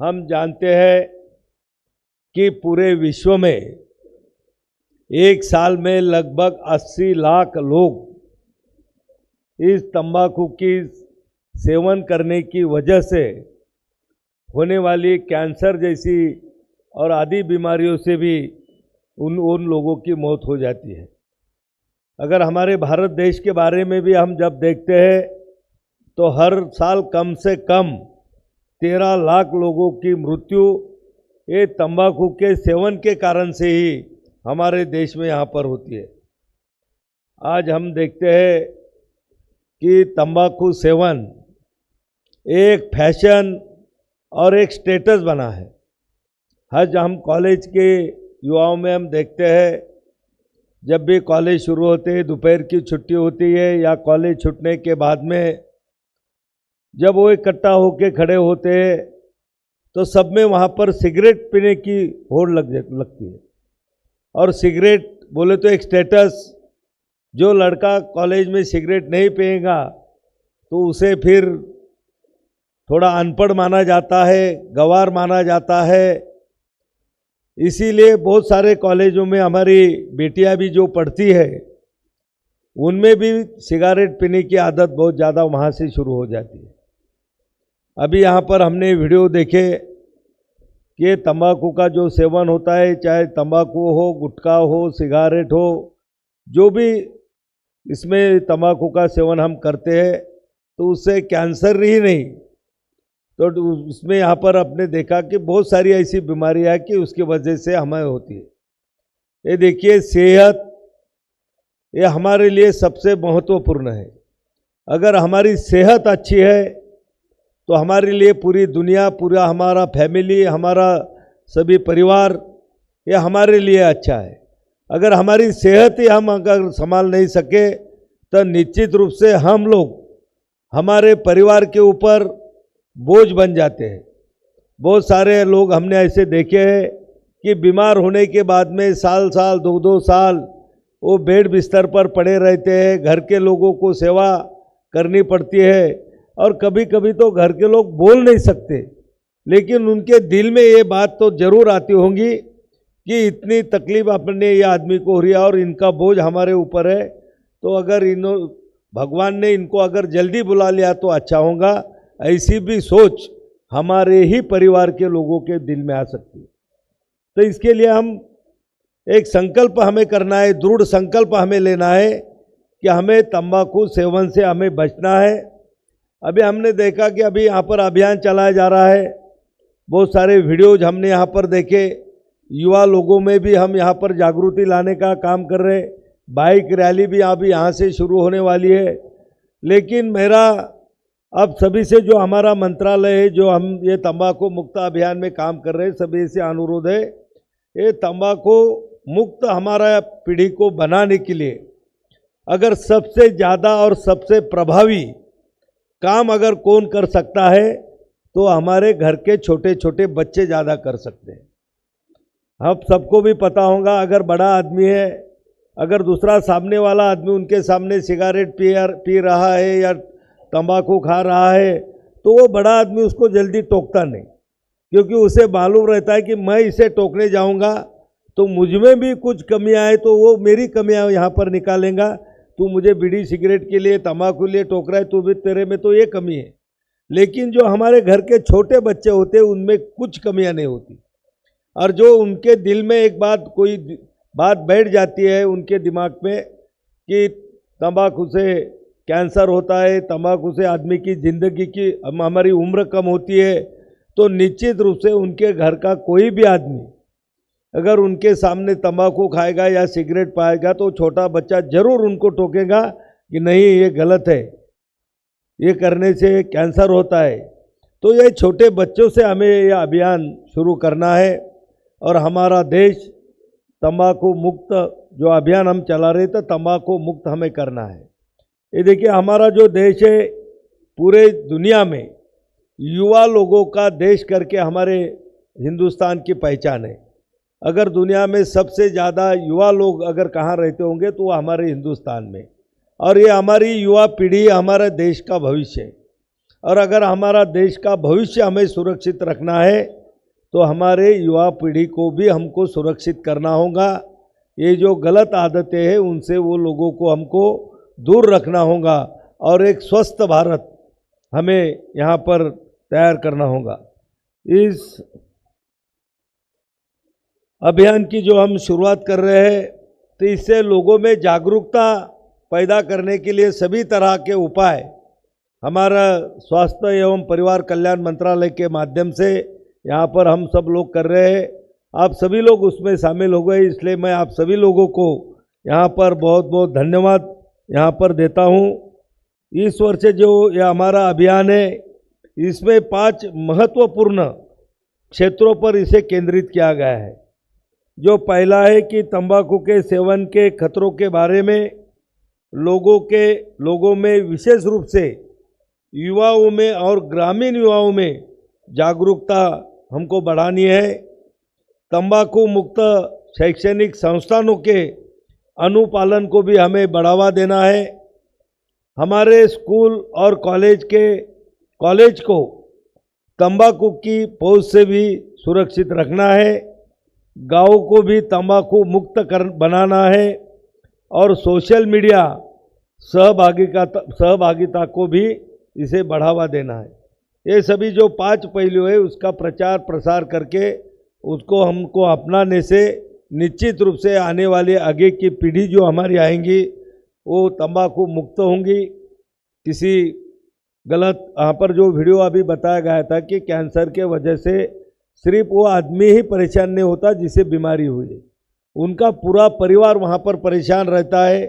हम जानते हैं कि पूरे विश्व में एक साल में लगभग 80 लाख लोग इस तंबाकू की सेवन करने की वजह से होने वाली कैंसर जैसी और आदि बीमारियों से भी उन लोगों की मौत हो जाती है। अगर हमारे भारत देश के बारे में भी हम जब देखते हैं तो हर साल कम से कम 13 लाख लोगों की मृत्यु ये तंबाकू के सेवन के कारण से ही हमारे देश में यहाँ पर होती है। आज हम देखते हैं कि तंबाकू सेवन एक फैशन और एक स्टेटस बना है। आज हम कॉलेज के युवाओं में हम देखते हैं, जब भी कॉलेज शुरू होते हैं, दोपहर की छुट्टी होती है या कॉलेज छूटने के बाद में जब वो इकट्ठा होकर खड़े होते हैं तो सब में वहाँ पर सिगरेट पीने की होड़ लगती है। और सिगरेट बोले तो एक स्टेटस, जो लड़का कॉलेज में सिगरेट नहीं पिएगा तो उसे फिर थोड़ा अनपढ़ माना जाता है, गंवार माना जाता है। इसीलिए बहुत सारे कॉलेजों में हमारी बेटियां भी जो पढ़ती है उनमें भी सिगरेट पीने की आदत बहुत ज़्यादा वहाँ से शुरू हो जाती है। अभी यहाँ पर हमने वीडियो देखे कि तंबाकू का जो सेवन होता है, चाहे तंबाकू हो, गुटखा हो, सिगरेट हो, जो भी इसमें तंबाकू का सेवन हम करते हैं तो उससे कैंसर ही नहीं तो उसमें यहाँ पर आपने देखा कि बहुत सारी ऐसी बीमारियाँ कि उसकी वजह से हमें होती है। ये देखिए, सेहत ये हमारे लिए सबसे महत्वपूर्ण है। अगर हमारी सेहत अच्छी है तो हमारे लिए पूरी दुनिया, पूरा हमारा फैमिली, हमारा सभी परिवार ये हमारे लिए अच्छा है। अगर हमारी सेहत ही हम अगर संभाल नहीं सके तो निश्चित रूप से हम लोग हमारे परिवार के ऊपर बोझ बन जाते हैं। बहुत सारे लोग हमने ऐसे देखे हैं कि बीमार होने के बाद में साल 2 साल वो बेड बिस्तर पर पड़े रहते हैं। घर के लोगों को सेवा करनी पड़ती है और कभी कभी तो घर के लोग बोल नहीं सकते, लेकिन उनके दिल में ये बात तो जरूर आती होंगी कि इतनी तकलीफ अपने ये आदमी को हो रही है और इनका बोझ हमारे ऊपर है, तो अगर भगवान ने इनको अगर जल्दी बुला लिया तो अच्छा होगा। ऐसी भी सोच हमारे ही परिवार के लोगों के दिल में आ सकती है। तो इसके लिए हम एक संकल्प हमें करना है, दृढ़ संकल्प हमें लेना है कि हमें तंबाकू सेवन से हमें बचना है। अभी हमने देखा कि अभी यहाँ पर अभियान चलाया जा रहा है, बहुत सारे वीडियोज हमने यहाँ पर देखे, युवा लोगों में भी हम यहाँ पर जागृति लाने का काम कर रहे। बाइक रैली भी अभी यहाँ से शुरू होने वाली है। लेकिन मेरा अब सभी से जो हमारा मंत्रालय है, जो हम ये तंबाकू मुक्त अभियान में काम कर रहे हैं, सभी से अनुरोध है, ये तंबाकू मुक्त हमारा पीढ़ी को बनाने के लिए अगर सबसे ज़्यादा और सबसे प्रभावी काम अगर कौन कर सकता है तो हमारे घर के छोटे छोटे बच्चे ज़्यादा कर सकते हैं। हम सबको भी पता होगा, अगर बड़ा आदमी है, अगर दूसरा सामने वाला आदमी उनके सामने सिगरेट पी रहा है या तंबाकू खा रहा है तो वो बड़ा आदमी उसको जल्दी टोकता नहीं, क्योंकि उसे मालूम रहता है कि मैं इसे टोकने जाऊंगा तो मुझ में भी कुछ कमियां है तो वो मेरी कमियां यहाँ पर निकालेगा। तू मुझे बीड़ी सिगरेट के लिए, तंबाकू के लिए टोक रहा है, तो भी तेरे में तो ये कमी है। लेकिन जो हमारे घर के छोटे बच्चे होते हैं उनमें कुछ कमियां नहीं होती, और जो उनके दिल में एक बात कोई बात बैठ जाती है उनके दिमाग में कि तंबाकू से कैंसर होता है, तंबाकू से आदमी की ज़िंदगी की हमारी उम्र कम होती है, तो निश्चित रूप से उनके घर का कोई भी आदमी अगर उनके सामने तंबाकू खाएगा या सिगरेट पाएगा तो छोटा बच्चा जरूर उनको टोकेगा कि नहीं ये गलत है, ये करने से कैंसर होता है। तो ये छोटे बच्चों से हमें यह अभियान शुरू करना है और हमारा देश तंबाकू मुक्त जो अभियान हम चला रहे थे, तंबाकू मुक्त हमें करना है। ये देखिए, हमारा जो देश है पूरे दुनिया में युवा लोगों का देश करके हमारे हिंदुस्तान की पहचान है। अगर दुनिया में सबसे ज़्यादा युवा लोग अगर कहाँ रहते होंगे तो वो हमारे हिंदुस्तान में, और ये हमारी युवा पीढ़ी हमारे देश का भविष्य है। और अगर हमारा देश का भविष्य हमें सुरक्षित रखना है तो हमारे युवा पीढ़ी को भी हमको सुरक्षित करना होगा। ये जो गलत आदतें हैं उनसे वो लोगों को हमको दूर रखना होगा और एक स्वस्थ भारत हमें यहाँ पर तैयार करना होगा। इस अभियान की जो हम शुरुआत कर रहे हैं तो इससे लोगों में जागरूकता पैदा करने के लिए सभी तरह के उपाय हमारा स्वास्थ्य एवं परिवार कल्याण मंत्रालय के माध्यम से यहाँ पर हम सब लोग कर रहे हैं। आप सभी लोग उसमें शामिल हो गए, इसलिए मैं आप सभी लोगों को यहाँ पर बहुत बहुत धन्यवाद यहाँ पर देता हूँ। इस वर्ष जो यह हमारा अभियान है इसमें 5 महत्वपूर्ण क्षेत्रों पर इसे केंद्रित किया गया है। जो पहला है कि तंबाकू के सेवन के खतरों के बारे में लोगों में विशेष रूप से युवाओं में और ग्रामीण युवाओं में जागरूकता हमको बढ़ानी है। तंबाकू मुक्त शैक्षणिक संस्थानों के अनुपालन को भी हमें बढ़ावा देना है। हमारे स्कूल और कॉलेज को तंबाकू की पहुंच से भी सुरक्षित रखना है। गाँव को भी तंबाकू मुक्त बनाना है और सोशल मीडिया सहभागिता को भी इसे बढ़ावा देना है। ये सभी जो 5 पहलू है उसका प्रचार प्रसार करके उसको हमको अपनाने से निश्चित रूप से आने वाली आगे की पीढ़ी जो हमारी आएंगी वो तंबाकू मुक्त होंगी। किसी गलत यहाँ पर जो वीडियो अभी बताया गया था कि कैंसर के वजह से सिर्फ वो आदमी ही परेशान नहीं होता जिसे बीमारी हुई है, उनका पूरा परिवार वहाँ पर परेशान रहता है।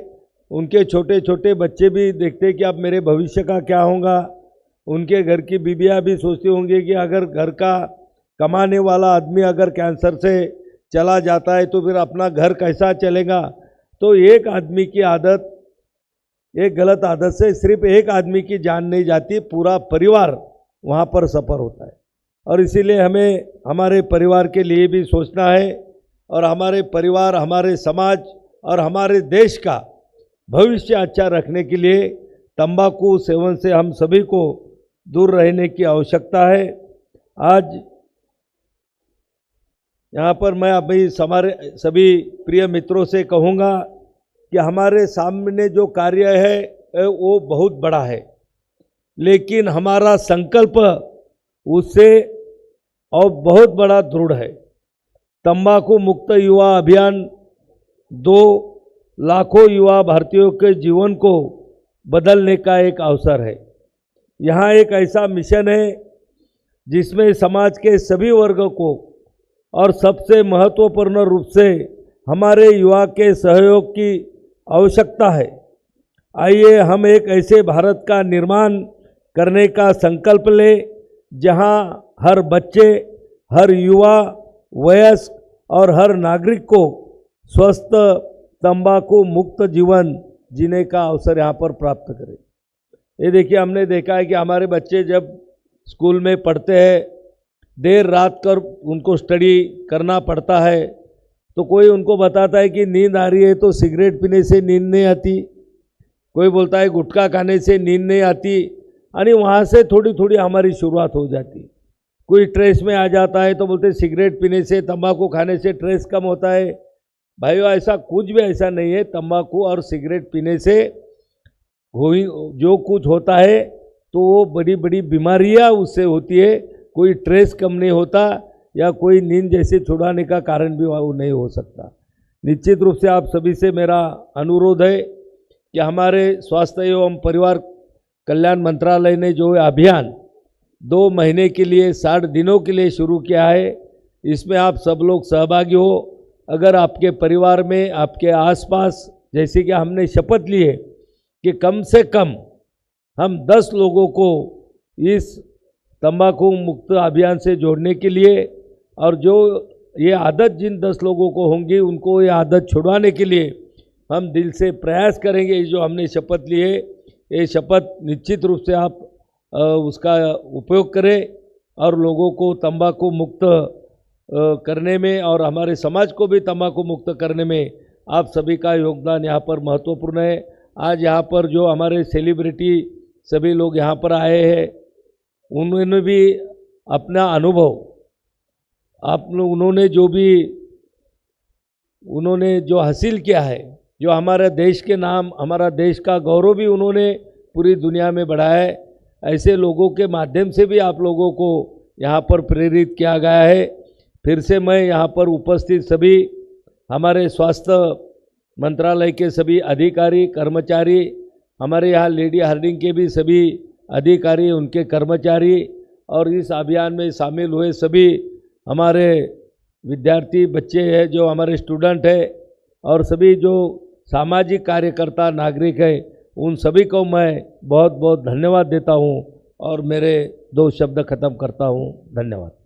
उनके छोटे छोटे बच्चे भी देखते हैं कि अब मेरे भविष्य का क्या होगा। उनके घर की बीबियाँ भी सोचती होंगी कि अगर घर का कमाने वाला आदमी अगर कैंसर से चला जाता है तो फिर अपना घर कैसा चलेगा। तो एक आदमी की आदत, एक गलत आदत से सिर्फ एक आदमी की जान नहीं जाती, पूरा परिवार वहाँ पर सफ़र होता है। और इसीलिए हमें हमारे परिवार के लिए भी सोचना है और हमारे परिवार, हमारे समाज और हमारे देश का भविष्य अच्छा रखने के लिए तंबाकू सेवन से हम सभी को दूर रहने की आवश्यकता है। आज यहाँ पर मैं अभी हमारे सभी प्रिय मित्रों से कहूँगा कि हमारे सामने जो कार्य है वो बहुत बड़ा है, लेकिन हमारा संकल्प उससे और बहुत बड़ा दृढ़ है। तंबाकू मुक्त युवा अभियान 2 लाखों युवा भारतीयों के जीवन को बदलने का एक अवसर है। यहाँ एक ऐसा मिशन है जिसमें समाज के सभी वर्गों को और सबसे महत्वपूर्ण रूप से हमारे युवा के सहयोग की आवश्यकता है। आइए हम एक ऐसे भारत का निर्माण करने का संकल्प लें जहाँ हर बच्चे, हर युवा, वयस्क और हर नागरिक को स्वस्थ तंबाकू मुक्त जीवन जीने का अवसर यहाँ पर प्राप्त करें। ये देखिए, हमने देखा है कि हमारे बच्चे जब स्कूल में पढ़ते हैं, देर रात कर उनको स्टडी करना पड़ता है, तो कोई उनको बताता है कि नींद आ रही है तो सिगरेट पीने से नींद नहीं आती, कोई बोलता है गुटखा खाने से नींद नहीं आती, यानी वहाँ से थोड़ी थोड़ी हमारी शुरुआत हो जाती। कोई स्ट्रेस में आ जाता है तो बोलते सिगरेट पीने से, तंबाकू खाने से स्ट्रेस कम होता है। भाइयों, ऐसा कुछ भी ऐसा नहीं है। तंबाकू और सिगरेट पीने से जो कुछ होता है तो वो बड़ी बड़ी बीमारियां उससे होती है। कोई स्ट्रेस कम नहीं होता या कोई नींद जैसे छुड़ाने का कारण भी वो नहीं हो सकता। निश्चित रूप से आप सभी से मेरा अनुरोध है कि हमारे स्वास्थ्य एवं परिवार कल्याण मंत्रालय ने जो अभियान 2 महीने के लिए 60 दिनों के लिए शुरू किया है, इसमें आप सब लोग सहभागी हो। अगर आपके परिवार में, आपके आसपास, जैसे कि हमने शपथ ली है कि कम से कम हम 10 लोगों को इस तंबाकू मुक्त अभियान से जोड़ने के लिए, और जो ये आदत जिन 10 लोगों को होंगी उनको ये आदत छुड़वाने के लिए हम दिल से प्रयास करेंगे। जो हमने शपथ ली है, ये शपथ निश्चित रूप से आप उसका उपयोग करें और लोगों को तंबाकू मुक्त करने में और हमारे समाज को भी तंबाकू मुक्त करने में आप सभी का योगदान यहाँ पर महत्वपूर्ण है। आज यहाँ पर जो हमारे सेलिब्रिटी सभी लोग यहाँ पर आए हैं, उन्होंने भी अपना अनुभव उन्होंने जो हासिल किया है, जो हमारे देश के नाम, हमारा देश का गौरव भी उन्होंने पूरी दुनिया में बढ़ाया है, ऐसे लोगों के माध्यम से भी आप लोगों को यहाँ पर प्रेरित किया गया है। फिर से मैं यहाँ पर उपस्थित सभी हमारे स्वास्थ्य मंत्रालय के सभी अधिकारी कर्मचारी, हमारे यहाँ लेडी हार्डिंग के भी सभी अधिकारी, उनके कर्मचारी और इस अभियान में शामिल हुए सभी हमारे विद्यार्थी बच्चे हैं, जो हमारे स्टूडेंट हैं, और सभी जो सामाजिक कार्यकर्ता नागरिक हैं, उन सभी को मैं बहुत बहुत धन्यवाद देता हूँ और मेरे 2 शब्द खत्म करता हूँ। धन्यवाद।